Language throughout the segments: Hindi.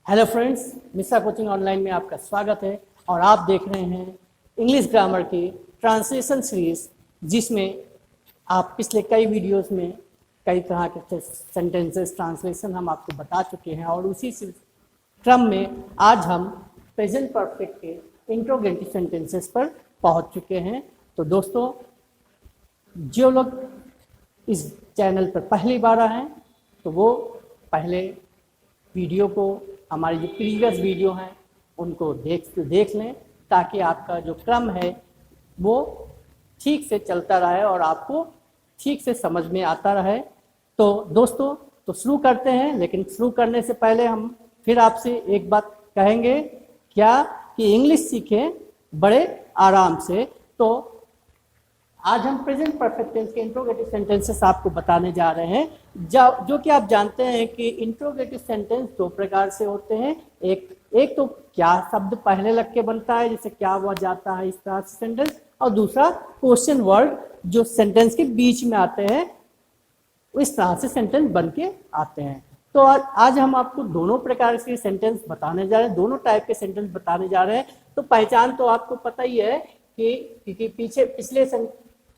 हेलो फ्रेंड्स, मिस्सा कोचिंग ऑनलाइन में आपका स्वागत है और आप देख रहे हैं इंग्लिश ग्रामर की ट्रांसलेशन सीरीज, जिसमें आप पिछले कई वीडियोस में कई तरह के सेंटेंसेस ट्रांसलेशन हम आपको बता चुके हैं और उसी क्रम में आज हम प्रेजेंट परफेक्ट के इंट्रोगेटिव सेंटेंसेस पर पहुंच चुके हैं। तो दोस्तों, जो लोग इस चैनल पर पहली बार आए हैं तो वो पहले वीडियो को, हमारी जो प्रीवियस वीडियो हैं उनको देख लें, ताकि आपका जो क्रम है वो ठीक से चलता रहे और आपको ठीक से समझ में आता रहे। तो दोस्तों, तो शुरू करते हैं। लेकिन शुरू करने से पहले हम फिर आपसे एक बात कहेंगे, क्या कि इंग्लिश सीखें बड़े आराम से। तो आज हम प्रेजेंट परफेक्ट टेंस के इंट्रोगेटिव सेंटेंसेस आपको बताने जा रहे हैं, जो कि आप जानते हैं कि इंट्रोगेटिव सेंटेंस दो प्रकार से होते हैं। एक तो क्या शब्द पहले लग के बनता है, जैसे क्या हुआ जाता है, इस तरह से सेंटेंस, और दूसरा क्वेश्चन वर्ड जो सेंटेंस के बीच में आते हैं, इस तरह से सेंटेंस बन के आते हैं। तो आज हम आपको दोनों प्रकार के सेंटेंस बताने जा रहे हैं, दोनों टाइप के सेंटेंस बताने जा रहे हैं। तो पहचान तो आपको पता ही है कि पिछले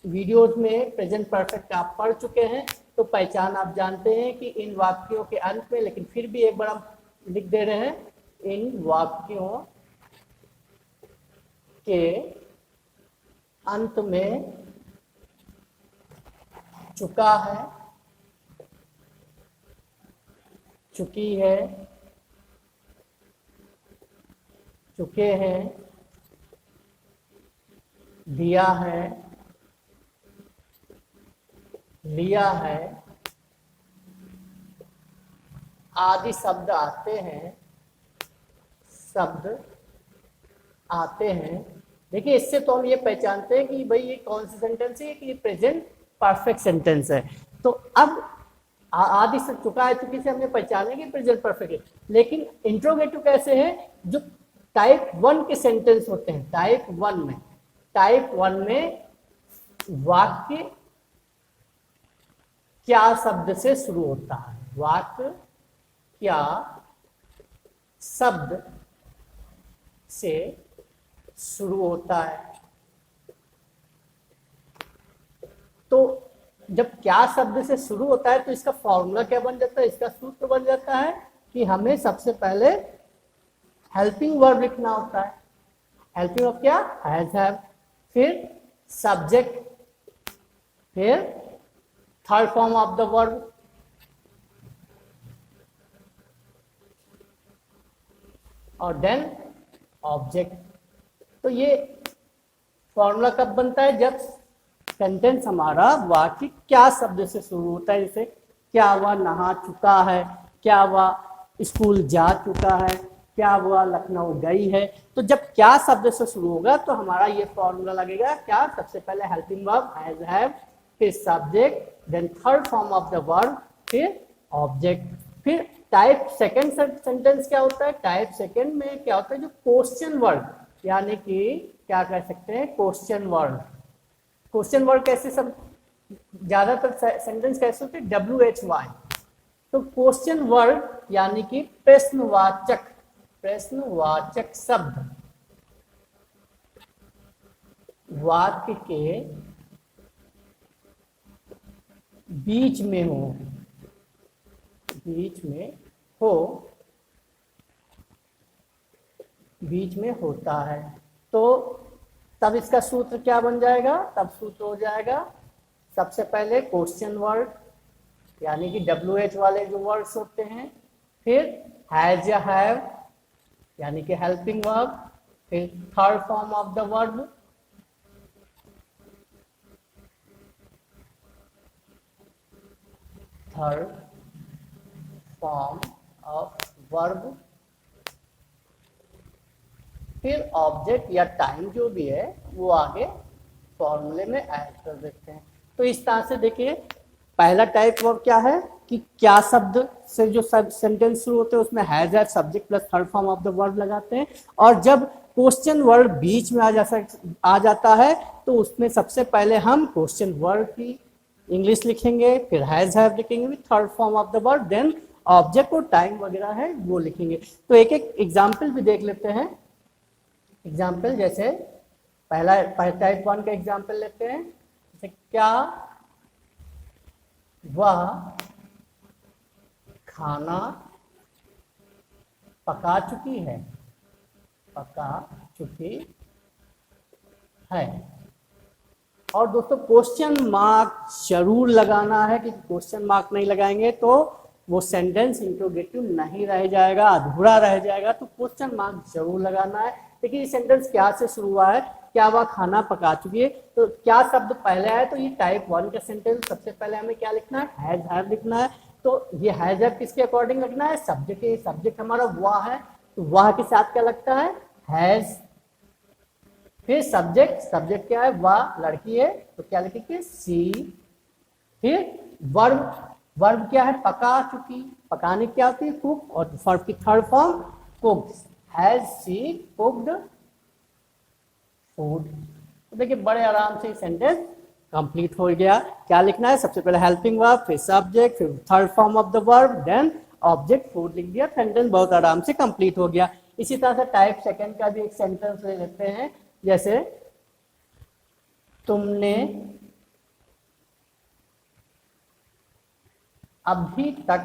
वीडियोज में प्रेजेंट परफेक्ट आप पढ़ चुके हैं, तो पहचान आप जानते हैं कि इन वाक्यों के अंत में, लेकिन फिर भी एक बार हम लिख दे रहे हैं, इन वाक्यों के अंत में चुका है, चुकी है, चुके हैं, दिया है, लिया है आदि शब्द आते हैं, देखिए इससे तो हम ये पहचानते हैं कि भाई ये कौन सा सेंटेंस है, कि ये प्रेजेंट परफेक्ट सेंटेंस है। तो अब आदि से चुका है, चुकी से हमने पहचाने कि प्रेजेंट परफेक्ट है। लेकिन इंट्रोगेटिव कैसे है, जो टाइप 1 के सेंटेंस होते हैं। टाइप 1 में वाक्य क्या शब्द से शुरू होता है, वाक्य क्या शब्द से शुरू होता है। तो जब क्या शब्द से शुरू होता है तो इसका फॉर्मूला क्या बन जाता है, इसका सूत्र बन जाता है कि हमें सबसे पहले हेल्पिंग वर्ब लिखना होता है। हेल्पिंग वर्ब क्या, हैज, हैव, फिर सब्जेक्ट, फिर third form of the verb, और देन ऑब्जेक्ट। तो ये फॉर्मूला कब बनता है, जब सेंटेंस हमारा वाक्य क्या शब्द से शुरू होता है। जैसे क्या वह नहा चुका है, क्या वह स्कूल जा चुका है, क्या वह लखनऊ गई है। तो जब क्या शब्द से शुरू होगा तो हमारा ये फॉर्मूला लगेगा, क्या, सबसे पहले हेल्पिंग वर्ब हैज, हैव, फिर subject, then third form of the verb, फिर ऑब्जेक्ट। फिर टाइप सेकंड सेंटेंस क्या होता है, टाइप सेकंड में क्या होता है, जो क्वेश्चन वर्ड, यानी कि क्या कह सकते हैं, क्वेश्चन वर्ड कैसे, सब ज्यादातर सेंटेंस कैसे होते हैं, WHY। तो क्वेश्चन वर्ड यानी कि प्रश्नवाचक शब्द वाक्य के बीच में होता है। तो तब इसका सूत्र क्या बन जाएगा, तब सूत्र हो जाएगा सबसे पहले क्वेश्चन वर्ड यानी कि WH वाले जो वर्ड्स होते हैं, फिर हैज या हैव यानी कि हेल्पिंग वर्ब, फिर third form of the verb, फिर ऑब्जेक्ट या टाइम जो भी है वो आगे फॉर्मूले में ऐड कर देते हैं। तो इस तरह से देखिए, पहला टाइप वर्ब क्या है कि क्या शब्द से जो सेंटेंस शुरू होते हैं उसमें has, have, subject plus third form of the verb लगाते हैं। और जब क्वेश्चन वर्ड बीच में आ जाता है तो उसमें सबसे पहले हम क्वेश्चन वर्ड की इंग्लिश लिखेंगे, फिर हैज, हैव लिखेंगे with third form of the verb, then object और टाइम वगैरह है वो लिखेंगे। तो एक एक एग्जाम्पल भी देख लेते हैं। एग्जाम्पल जैसे पहला टाइप 1 का एग्जाम्पल लेते हैं, जैसे क्या वह खाना पका चुकी है, पका चुकी है। और दोस्तों क्वेश्चन मार्क जरूर लगाना है, कि क्वेश्चन मार्क नहीं लगाएंगे तो वो सेंटेंस इंट्रोगेटिव नहीं रह जाएगा, अधूरा रह जाएगा। तो क्वेश्चन मार्क जरूर लगाना है। देखिए ये सेंटेंस क्या से शुरू हुआ है, क्या वह खाना पका चुकी है, तो क्या शब्द पहले आया, तो ये टाइप 1 का सेंटेंस सबसे पहले हमें क्या लिखना है, हैज हैव लिखना है। तो ये हैज हैव किसके अकॉर्डिंग लिखना है, सब्जेक्ट है, सब्जेक्ट हमारा वह है, तो वह के साथ क्या लगता है, हैज। फिर सब्जेक्ट, सब्जेक्ट क्या है, वह लड़की है, तो क्या लिखेंगे, सी। फिर वर्ब, वर्ब क्या है, पका चुकी, पकाने क्या होती है, कुक, और वर्ब की third form cooked, has she cooked food. तो देखिए बड़े आराम से सेंटेंस कंप्लीट हो गया। क्या लिखना है, सबसे पहले हेल्पिंग वर्ब, फिर सब्जेक्ट, फिर third form of the verb, then object food लिख दिया, सेंटेंस बहुत आराम से कंप्लीट हो गया। इसी तरह से टाइप सेकंड का भी एक सेंटेंस ले लेते हैं, जैसे तुमने अभी तक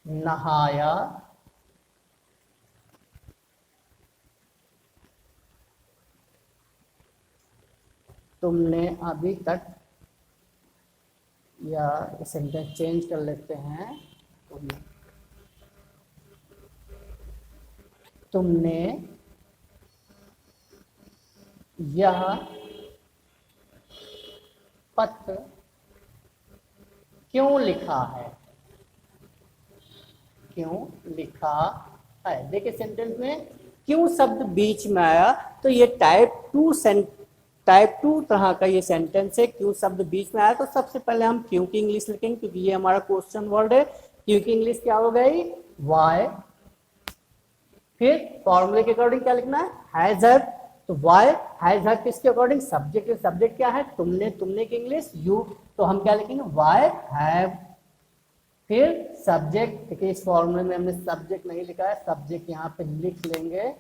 नहाया तुमने अभी तक, या सेंटेंस चेंज कर लेते हैं, तुमने यह पत्र क्यों लिखा है, क्यों लिखा है। देखिए सेंटेंस में क्यों शब्द बीच में आया, तो ये टाइप 2 तरह का ये सेंटेंस है, क्यों शब्द बीच में आया। तो सबसे पहले हम क्यों की इंग्लिश लिखेंगे, क्योंकि ये हमारा क्वेश्चन वर्ड है। क्यों की इंग्लिश क्या हो गई, वाई। फिर फॉर्मूले के अकॉर्डिंग क्या लिखना है, हैज हैव, तो वाई हैज हैव किसके अकॉर्डिंग, सब्जेक्ट, सब्जेक्ट क्या है, तुमने, तुमने की इंग्लिश यू, तो हम क्या लिखेंगे, वाई हैव। फिर सब्जेक्ट, देखिए इस फॉर्मूले में हमने सब्जेक्ट नहीं लिखा है, सब्जेक्ट यहाँ पे लिख लेंगे,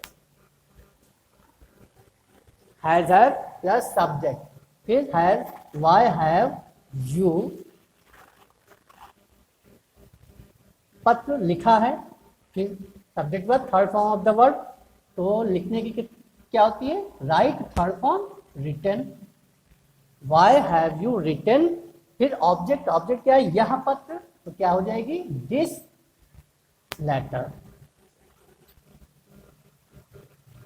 हैज हैव प्लस सब्जेक्ट। फिर हैव, वाई हैव यू पत्र लिखा है। फिर subject verb, third form of the verb, तो लिखने की क्या होती है, right, third form written, why have you written. फिर ऑब्जेक्ट, ऑब्जेक्ट क्या है, यह पत्र, तो क्या हो जाएगी, दिस लेटर,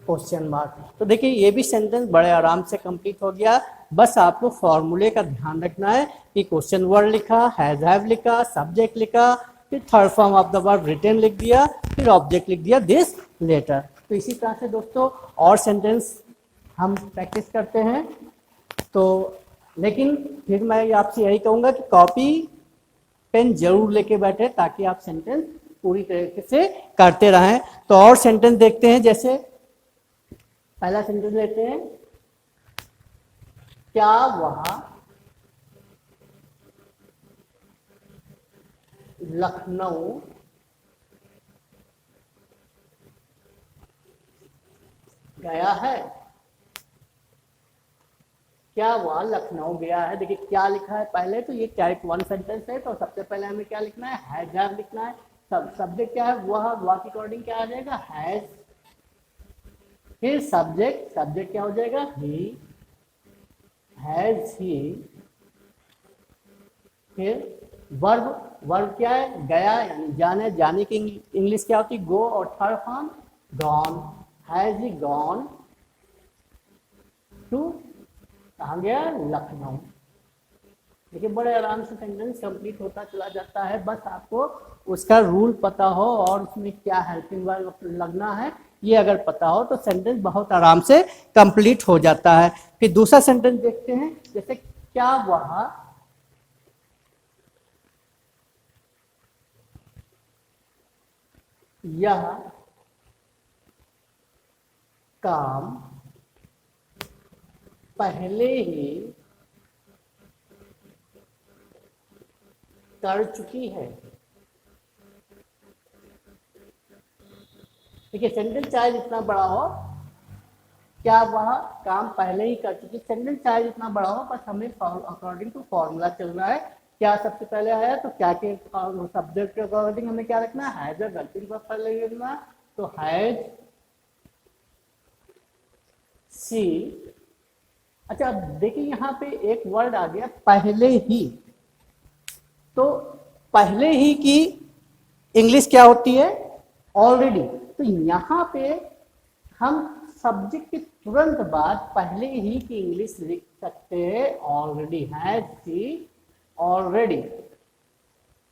क्वेश्चन मार्क। तो देखिए ये भी सेंटेंस बड़े आराम से कंप्लीट हो गया। बस आपको फॉर्मूले का ध्यान रखना है कि क्वेश्चन वर्ड लिखा, हैज हैव लिखा, सब्जेक्ट लिखा, फिर third form of the verb written लिख दिया, फिर ऑब्जेक्ट लिख दिया, दिस लेटर। तो इसी तरह से दोस्तों और सेंटेंस हम प्रैक्टिस करते हैं। तो लेकिन फिर मैं आपसे यही कहूँगा कि कॉपी पेन जरूर लेके बैठे, ताकि आप सेंटेंस पूरी तरीके से करते रहें। तो और सेंटेंस देखते हैं, जैसे पहला सेंटेंस लेते हैं, क्या वह लखनऊ गया है, क्या वह लखनऊ गया है। देखिए क्या लिखा है पहले, तो ये टाइप 1 सेंटेंस है, तो सबसे पहले हमें क्या लिखना है, हैज हैव लिखना है। सब्जेक्ट क्या है, वह के अकॉर्डिंग क्या आ जाएगा, हैज। फिर सब्जेक्ट, सब्जेक्ट क्या हो जाएगा, ही, हैज ही। फिर वर्ब, वर्ब क्या है, गया यानी जाने, जाने की इंग्लिश क्या होती है, गो, और third form gone, has he gone to, कहाँ गया, लखनऊ। देखिए बड़े आराम से सेंटेंस कंप्लीट होता चला जाता है, बस आपको उसका रूल पता हो और उसमें क्या हेल्पिंग वर्ब लगना है ये अगर पता हो, तो सेंटेंस बहुत आराम से कंप्लीट हो जाता है। फिर दूसरा सेंटेंस देखते हैं, जैसे क्या वह यह काम पहले ही कर चुकी है। देखिए सेंटेंस चाहे जितना बड़ा हो, क्या वह काम पहले ही कर चुकी। सेंटेंस चाहे जितना बड़ा हो, बस हमें अकॉर्डिंग टू फॉर्मूला चलना है। क्या सबसे पहले आया तो क्या के सब्जेक्ट के अकॉर्डिंग हमें क्या रखना है, हैज हेल्पिंग वर्ब पहले लिखना। तो हैज सी। अच्छा अब देखिए यहाँ पे एक वर्ड आ गया पहले ही। तो पहले ही की इंग्लिश क्या होती है, ऑलरेडी। तो यहाँ पे हम सब्जेक्ट के तुरंत बाद पहले ही की इंग्लिश लिख सकते हैं ऑलरेडी, हैज सी ऑलरेडी।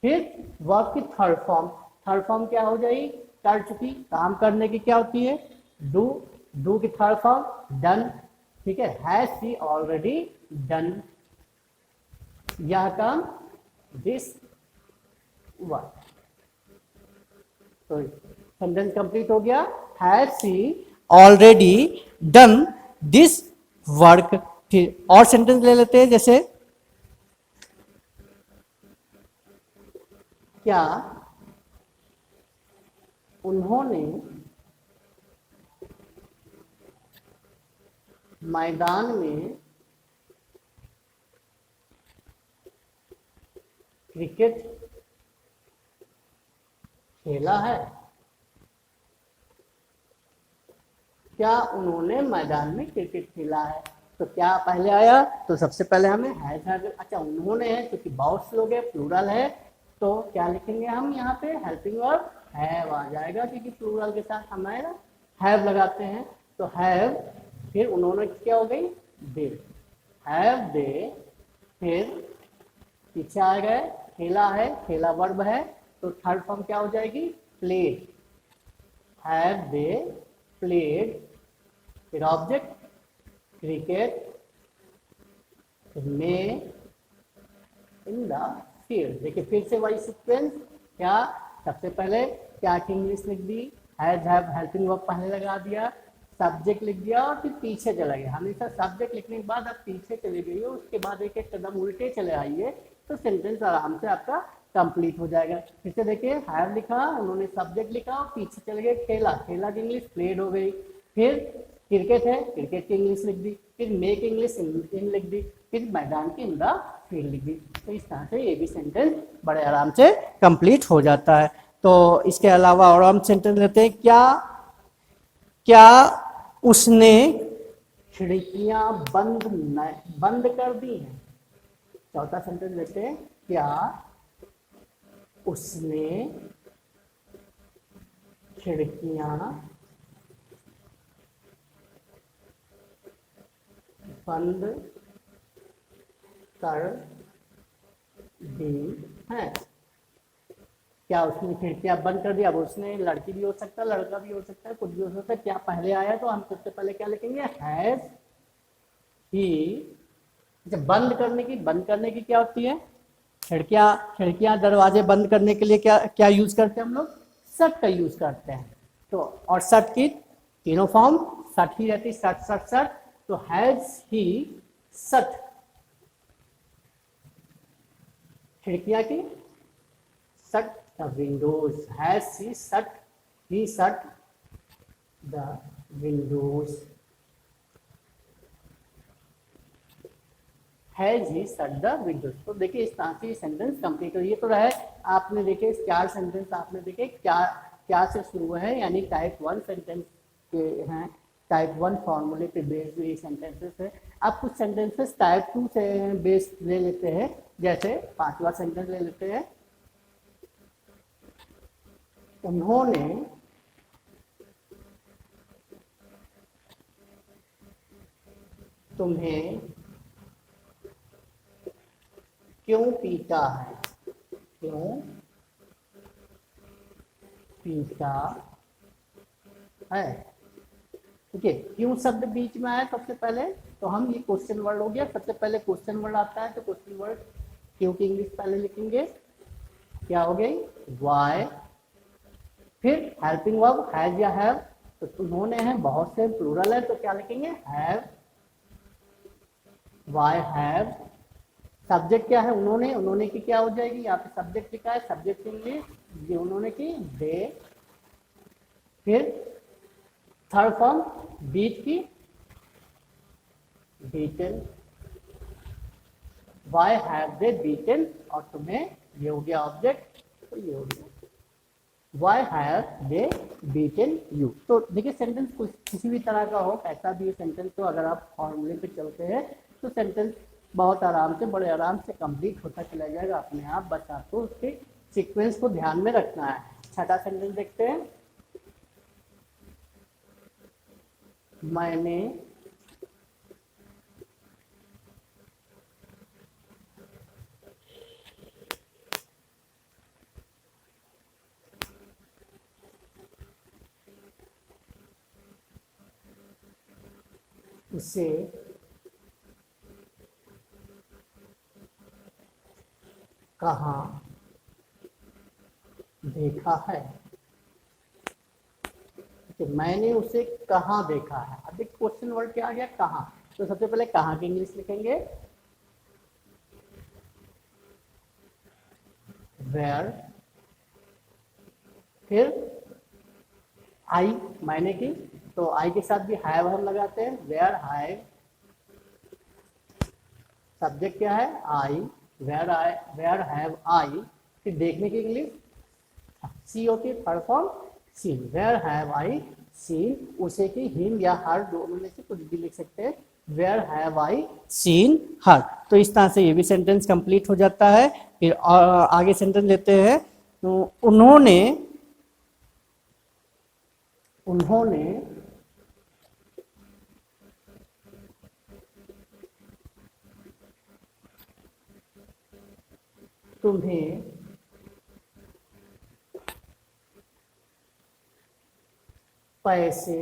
फिर वर्ब की थर्ड फॉर्म क्या हो जाएगी, कर चुकी। काम करने की क्या होती है, डू। डू की थर्ड फॉर्म डन, ठीक है। हैज सी ऑलरेडी डन यह काम, दिस वर्क। तो सेंटेंस कंप्लीट हो गया, has she already done this work. फिर और सेंटेंस ले लेते हैं, जैसे क्या उन्होंने मैदान में क्रिकेट खेला है। क्या उन्होंने मैदान में क्रिकेट खेला है। तो क्या पहले आया, तो सबसे पहले हमें हैज। अच्छा उन्होंने है क्योंकि बहुत लोग है, प्लूरल है, तो क्या लिखेंगे हम यहाँ पे, हेल्पिंग वर्ब हैव आ जाएगा, क्योंकि प्लूरल के साथ हमारा हैव लगाते हैं। तो हैव, फिर उन्होंने क्या हो गई, दे, हैव दे। फिर पीछे आ गए, खेला है, खेला वर्ब है, तो थर्ड फॉर्म क्या हो जाएगी, प्लेड, हैव दे प्लेड। फिर ऑब्जेक्ट क्रिकेट, में इन द फील्ड। देखिए फिर से वही सीक्वेंस, क्या सबसे पहले क्या की इंग्लिश लिख दी, हैज हैव हेल्पिंग वर्ब पहले लगा दिया, सब्जेक्ट लिख दिया और फिर पीछे चला गया। हमेशा सब्जेक्ट लिखने के बाद आप पीछे चले गई हो, उसके बाद एक एक कदम उल्टे चले आइए, तो सेंटेंस आराम से आपका कंप्लीट हो जाएगा। फिर से देखिए, हैव लिखा, उन्होंने सब्जेक्ट लिखा और पीछे चले गए, खेला, खेला की इंग्लिश प्लेड हो गई। फिर क्रिकेट है, क्रिकेट की इंग्लिश लिख दी। फिर मेक इंग्लिश इन लिख दी। फिर मैदान की इन द फील्ड लिख दी। तो इस तरह से ये भी सेंटेंस बड़े आराम से कंप्लीट हो जाता है। तो इसके अलावा और हम सेंटेंस लेते हैं, क्या उसने खिड़कियां बंद कर दी हैं। चौथा सेंटेंस लेते हैं, क्या उसने खिड़कियां बंद कर दी हैं। क्या उसने खिड़कियां बंद कर दी। अब उसने लड़की भी हो सकता है, लड़का भी हो सकता है, कुछ भी हो सकता है। क्या पहले आया तो हम सबसे पहले क्या लिखेंगे, हैज ही। जब बंद करने की क्या होती है, खिड़कियां दरवाजे बंद करने के लिए क्या क्या यूज करते हैं हम लोग, शट का यूज करते हैं। तो और शट की तीनों फॉर्म शट ही रहती, शट शट शट। तो हैज ही शट खिड़कियां की, shut the Windows. Has he shut the Windows. Has he shut the Windows. तो देखिए इस तरह से सेंटेंस कंप्लीट हो। ये तो रहे, आपने देखे 4 सेंटेंस, आपने देखे क्या से शुरू है, यानी टाइप 1 सेंटेंस के हैं, टाइप 1 फॉर्मूले पे बेस्ड ये सेंटेंसेस है। अब कुछ सेंटेंसेस टाइप 2 से बेस्ड ले लेते हैं, जैसे 5वां सेंटेंस ले लेते हैं, उन्होंने तुम्हें क्यों पीटा है, क्यों पीटा है। ठीक है, क्यों शब्द बीच में आया सबसे पहले, तो हम ये क्वेश्चन वर्ड हो गया। सबसे पहले क्वेश्चन वर्ड आता है, तो क्वेश्चन वर्ड क्यों की इंग्लिश पहले लिखेंगे, क्या हो गई, वाई। फिर हेल्पिंग वर्ब हैज या हैव, तो उन्होंने है, बहुत से प्लूरल है, तो क्या लिखेंगे, हैव, वाई हैव सब्जेक्ट क्या है, उन्होंने, उन्होंने की क्या हो जाएगी, यहाँ पे सब्जेक्ट लिखा है, सब्जेक्ट इंग्लिश, ये उन्होंने की दे, फिर थर्ड फॉर्म बीट की beaten, why have they beaten, और तुम्हें ये हो गया ऑब्जेक्ट, तो ये हो गया why have they beaten you. तो देखिए सेंटेंस किसी भी तरह का हो, ऐसा भी सेंटेंस, तो अगर आप फॉर्मूले पे चलते हैं तो सेंटेंस बहुत आराम से, बड़े आराम से कंप्लीट होता चला जाएगा अपने आप, बस आपको उसके सीक्वेंस को ध्यान में रखना है। छठा सेंटेंस देखते हैं, मैंने उसे कहाँ देखा है, तो मैंने उसे कहाँ देखा है। अब एक क्वेश्चन वर्ड क्या आ गया, कहाँ, तो सबसे पहले कहाँ की इंग्लिश लिखेंगे, वेयर, फिर आई, मैंने की, तो आई के साथ भी हैव हम लगाते हैं, वेयर हैव, सब्जेक्ट क्या है आई, वेयर हैव आई, फिर देखने की इंग्लिश सी होती है, third form seen, where have I seen, उसे की हिम या हर, दोनों में से कुछ भी लिख सकते हैं, where have I seen her. तो इस तरह से ये भी सेंटेंस कंप्लीट हो जाता है। फिर आगे सेंटेंस लेते हैं, तो उन्होंने तुम्हें पैसे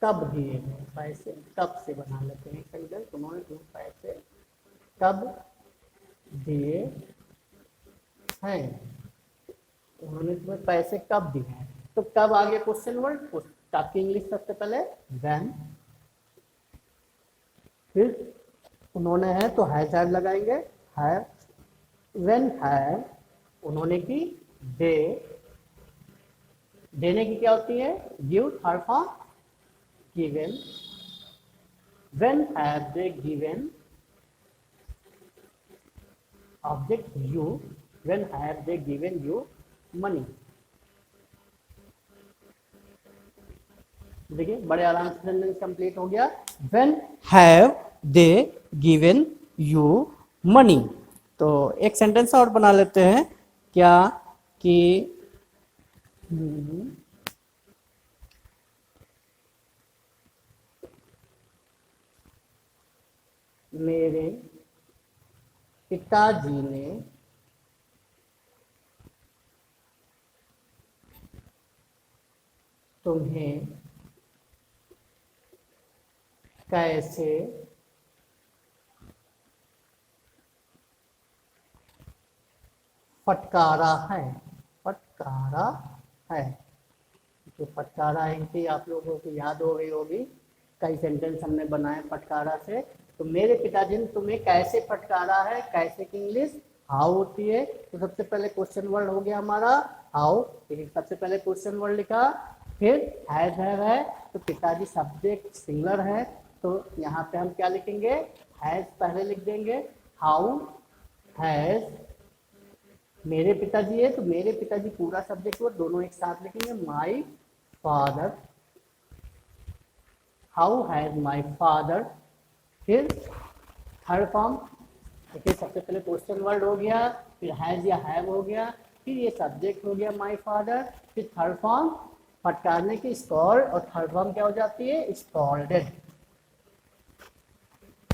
कब दिए हैं, पैसे कब से बना लेते हैं सेंटेंस, उन्होंने तुम्हें पैसे कब दिए हैं, उन्होंने तुम्हें पैसे कब दिए हैं, तो कब आगे क्वेश्चन वर्ड, कब की इंग्लिश सबसे पहले व्हेन, फिर उन्होंने है तो हैज हैव लगाएंगे, हैव, व्हेन हैव, उन्होंने की दे, देने की क्या होती है give, third form given, when have they given, object you, when have they given you money. देखिए बड़े आराम से सेंटेंस कंप्लीट हो गया, when have they given you money. तो एक सेंटेंस और बना लेते हैं, क्या कि मेरे पिताजी ने तुम्हें कैसे फटकारा है, फटकारा है, जो फटकारा है कि आप लोगों को याद हो गई होगी, कई सेंटेंस हमने बनाए फटकारा से। तो मेरे पिताजी ने तुम्हें कैसे फटकारा है, कैसे की इंग्लिश हाउ होती है। तो सबसे पहले क्वेश्चन वर्ड हो गया हमारा हाउ, सबसे पहले क्वेश्चन वर्ड लिखा, फिर हैज है, तो पिताजी सब्जेक्ट सिंगुलर है, तो यहाँ पे हम क्या लिखेंगे, हैज पहले लिख देंगे, हाउ हैज, मेरे पिताजी है तो मेरे पिताजी पूरा सब्जेक्ट वर्ड दोनों एक साथ लिखेंगे, my father, how has my father, फिर थर्ड फॉर्म, देखिए सबसे पहले क्वेश्चन वर्ड हो गया, फिर हैज या हैव हो गया, फिर ये सब्जेक्ट हो गया माई फादर, फिर थर्ड फॉर्म फटकारने की स्कॉल्ड, और थर्ड फॉर्म क्या हो जाती है scolded,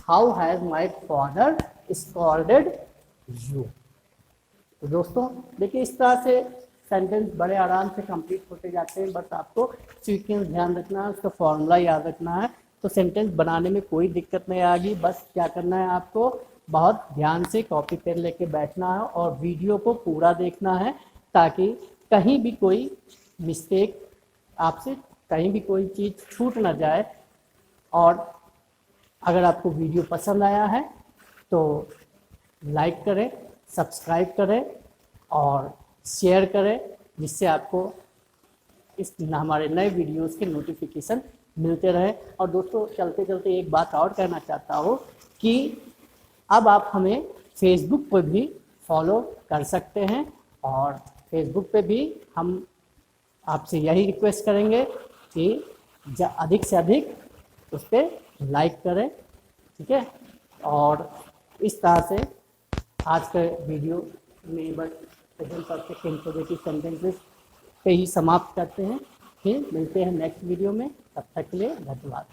how has my father scolded you. तो दोस्तों देखिए इस तरह से सेंटेंस बड़े आराम से कंप्लीट होते जाते हैं, बस आपको सीक्वेंस ध्यान रखना है, उसका फॉर्मूला याद रखना है, तो सेंटेंस बनाने में कोई दिक्कत नहीं आएगी। बस क्या करना है आपको, बहुत ध्यान से कॉपी पेन लेके बैठना है और वीडियो को पूरा देखना है, ताकि कहीं भी कोई मिस्टेक आपसे कहीं भी कोई चीज़ छूट ना जाए। और अगर आपको वीडियो पसंद आया है तो लाइक करें, सब्सक्राइब करें और शेयर करें, जिससे आपको इस हमारे नए वीडियोस के नोटिफिकेशन मिलते रहे। और दोस्तों चलते चलते एक बात और कहना चाहता हूँ कि अब आप हमें फेसबुक पर भी फॉलो कर सकते हैं, और फेसबुक पे भी हम आपसे यही रिक्वेस्ट करेंगे कि अधिक से अधिक उस पर लाइक करें, ठीक है। और इस तरह से आज का वीडियो में बस प्रेजेंट परफेक्ट इंट्रोगेटिव सेंटेंसेस पे ही समाप्त करते हैं। फिर मिलते हैं नेक्स्ट वीडियो में, तब तक के लिए धन्यवाद।